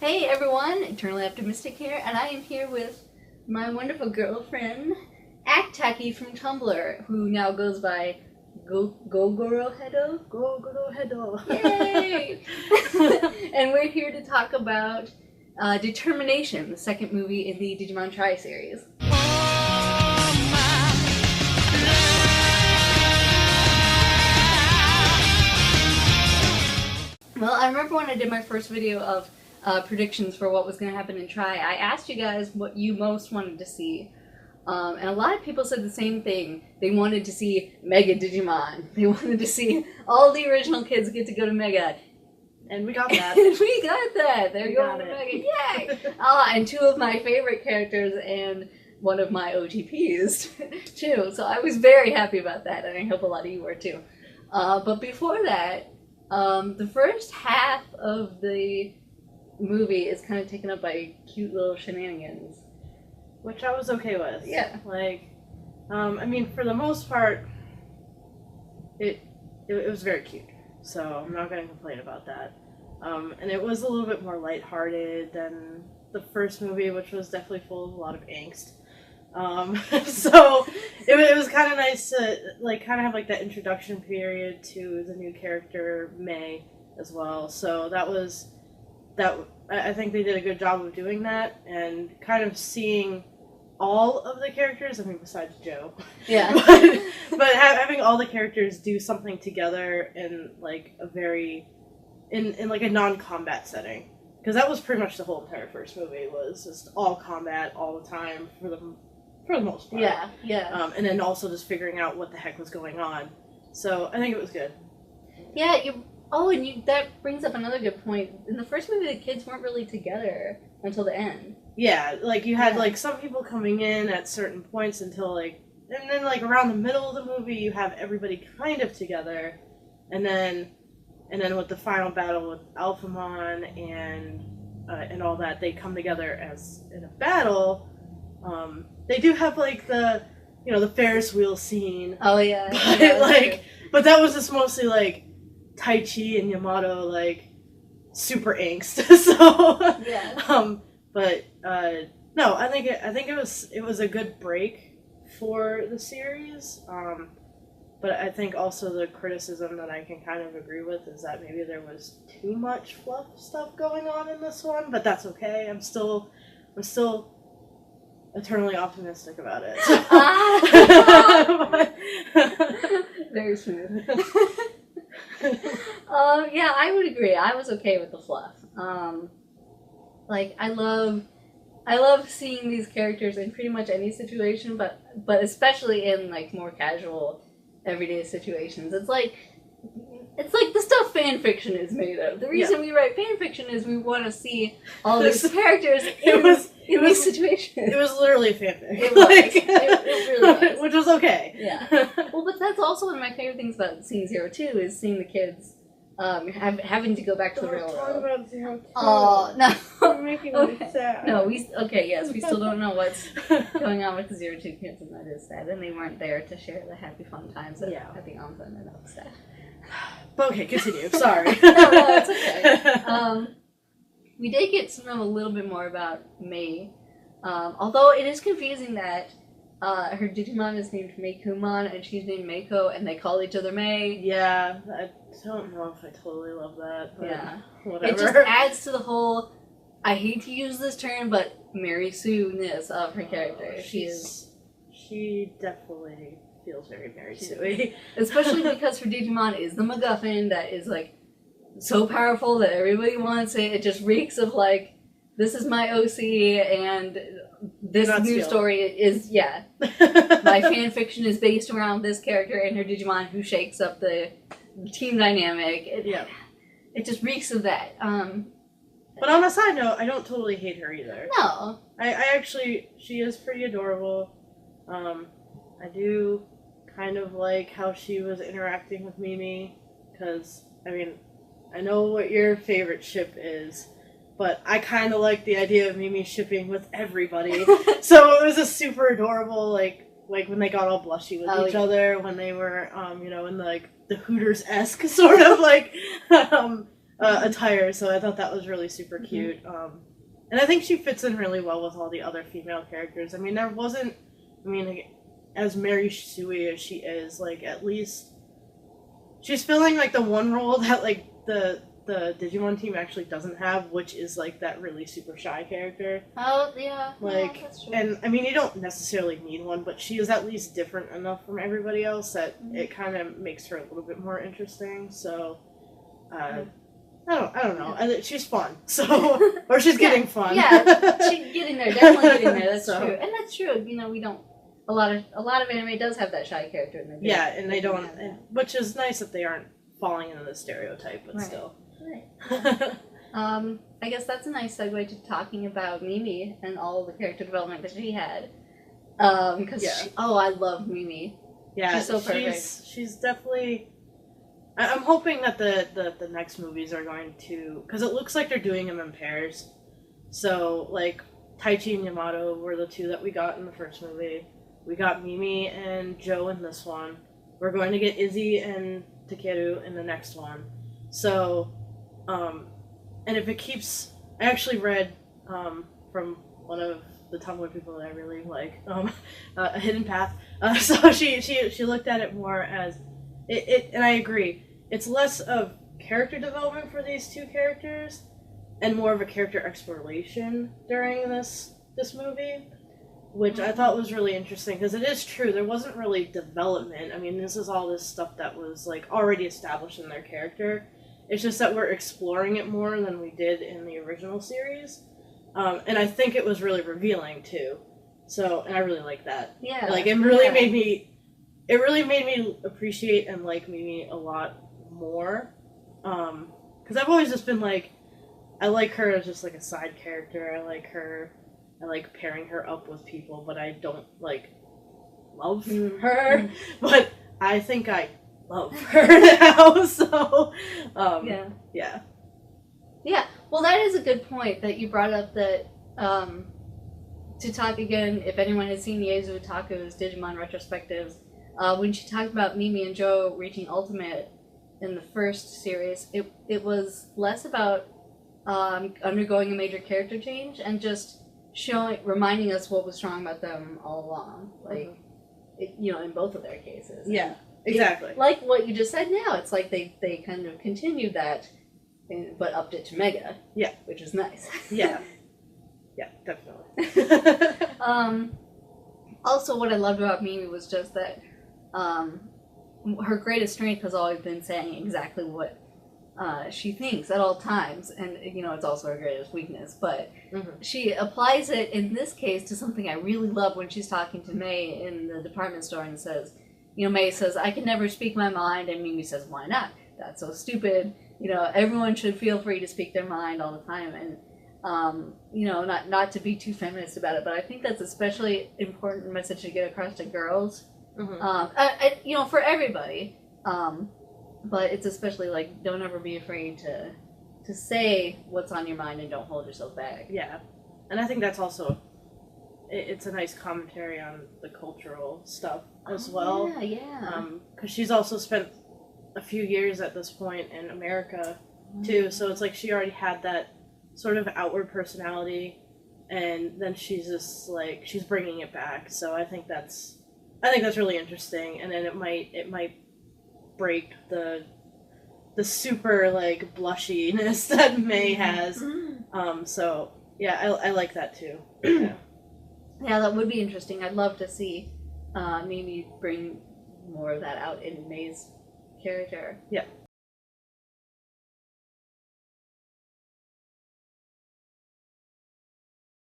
Hey everyone, Eternally Optimistic here, and I am here with my wonderful girlfriend, Act from Tumblr, who now goes by Gogoro Hedo. Gogoro Hedo. Yay! And we're here to talk about Determination, the second movie in the Digimon Tri series. Well, I remember when I did my first video of predictions for what was going to happen in Tri, I asked you guys what you most wanted to see. And a lot of people said the same thing. They wanted to see Mega Digimon. They wanted to see all the original kids get to go to Mega. And we got that. We got that. They're going to Mega. Yay! And two of my favorite characters and one of my OTPs, too. So I was very happy about that, and I hope a lot of you were, too. But before that, the first half of the movie is kind of taken up by cute little shenanigans, which I was okay with. Yeah. I mean, for the most part, it was very cute. So I'm not going to complain about that. And it was a little bit more lighthearted than the first movie, which was definitely full of a lot of angst. So it was kind of nice to kind of have that introduction period to the new character May as well. So I think they did a good job of doing that and kind of seeing all of the characters. I mean, besides Joe. Yeah. but having all the characters do something together in a non-combat setting, because that was pretty much the whole entire first movie, was just all combat all the time for the most part. Yeah, yeah. And then also just figuring out what the heck was going on. So I think it was good. Yeah, that brings up another good point. In the first movie, the kids weren't really together until the end. Yeah, you had some people coming in at certain points until and then around the middle of the movie you have everybody kind of together, and then with the final battle with Alphamon and all that, they come together as in a battle. They do have the Ferris wheel scene. Oh yeah. But but that was just mostly Tai Chi and Yamato super angst. So yeah. But no, I think it was a good break for the series. But I think also the criticism that I can kind of agree with is that maybe there was too much fluff stuff going on in this one, but that's okay. I'm still eternally optimistic about it. Very smooth. Yeah, I would agree. I was okay with the fluff. I love seeing these characters in pretty much any situation, but especially in more casual, everyday situations. It's like the stuff fan fiction is made of. The reason we write fan fiction is we want to see all these characters in these situations. It was literally fanfic. It was. It really was. Which was okay. Yeah. Well, but that's also one of my favorite things about Scene 02 is seeing the kids having to go back to the real world. About 02. Oh, no. You're making me sad. No, we still don't know what's going on with the 02 kids, and that is sad. And they weren't there to share the happy fun times at the Anza, and that was sad. But okay, continue. Sorry. No, it's okay. We did get to know a little bit more about Mei, although it is confusing that her Digimon is named Meikumon and she's named Meiko, and they call each other Mei. Yeah, I don't know if I totally love that, but whatever. It just adds to the whole, I hate to use this term, but Mary Sue-ness of her character. She definitely feels very Mary Sue-y. Especially because her Digimon is the MacGuffin that is so powerful that everybody wants it. It just reeks of this is my OC, and this new story is, my fan fiction is based around this character and her Digimon who shakes up the team dynamic. It just reeks of that. But on a side note, I don't totally hate her either. No. I actually, she is pretty adorable. I do kind of like how she was interacting with Mimi, because, I mean, I know what your favorite ship is, but I kind of like the idea of Mimi shipping with everybody. So it was just super adorable, when they got all blushy with each other, when they were, in the Hooters-esque sort of attire, so I thought that was really super cute. And I think she fits in really well with all the other female characters. I mean, like, as Mary Sui as she is, like, at least she's filling, like, the one role that, like, the Digimon team actually doesn't have, which is, like, that really super shy character. Oh, yeah. Like, yeah, that's true. and, I mean, you don't necessarily need one, but she is at least different enough from everybody else that it kind of makes her a little bit more interesting, so, I don't know. She's fun, so, or she's getting fun. Yeah, she's getting there, definitely getting there, that's So. true. And that's true, you know, we don't, a lot of anime does have that shy character in the game. Yeah, and they don't, which is nice that they aren't falling into the stereotype, but still. Right. I guess that's a nice segue to talking about Mimi and all the character development that she had. Because, I love Mimi. Yeah, she's so perfect. She's definitely... I'm hoping that the next movies are going to... Because it looks like they're doing them in pairs. So, like, Taichi and Yamato were the two that we got in the first movie. We got Mimi and Joe in this one. We're going to get Izzy and Takeru in the next one. So... and if it keeps, I actually read from one of the Tumblr people that I really like, A Hidden Path. So she looked at it more as it, and I agree. It's less of character development for these two characters, and more of a character exploration during this movie, which I thought was really interesting because it is true. There wasn't really development. I mean, this is all this stuff that was like already established in their character. It's just that we're exploring it more than we did in the original series. And I think it was really revealing, too. So, and I really like that. Yeah. Like, it really made me appreciate and like Mimi a lot more. Because I've always just been like, I like her as just like a side character. I like pairing her up with people, but I don't, like, love her. But I think I love her now, so yeah. Well, that is a good point that you brought up, that to talk again, if anyone has seen Yezu Taku's Digimon retrospectives, when she talked about Mimi and Joe reaching Ultimate in the first series, it was less about undergoing a major character change and just reminding us what was strong about them all along, like in both of their cases. Yeah. Exactly. Like what you just said now, it's like they kind of continued that, but upped it to Mega. Yeah. Which is nice. Yeah. Yeah, definitely. Also, what I loved about Mimi was just that her greatest strength has always been saying exactly what she thinks at all times, and it's also her greatest weakness, but she applies it in this case to something I really love when she's talking to May in the department store and says, May says, "I can never speak my mind," and Mimi says, "Why not? That's so stupid. Everyone should feel free to speak their mind all the time." And, not to be too feminist about it, but I think that's especially important message to get across to girls. For everybody. But it's especially, like, don't ever be afraid to say what's on your mind and don't hold yourself back. Yeah. And I think that's also... It's a nice commentary on the cultural stuff as well. Yeah. Because she's also spent a few years at this point in America, too. So it's like she already had that sort of outward personality, and then she's just like, she's bringing it back. So I think that's really interesting. And then it might break the super, like, blushiness that May has. So yeah, I like that too. Yeah, that would be interesting. I'd love to see maybe bring more of that out in May's character. Yeah.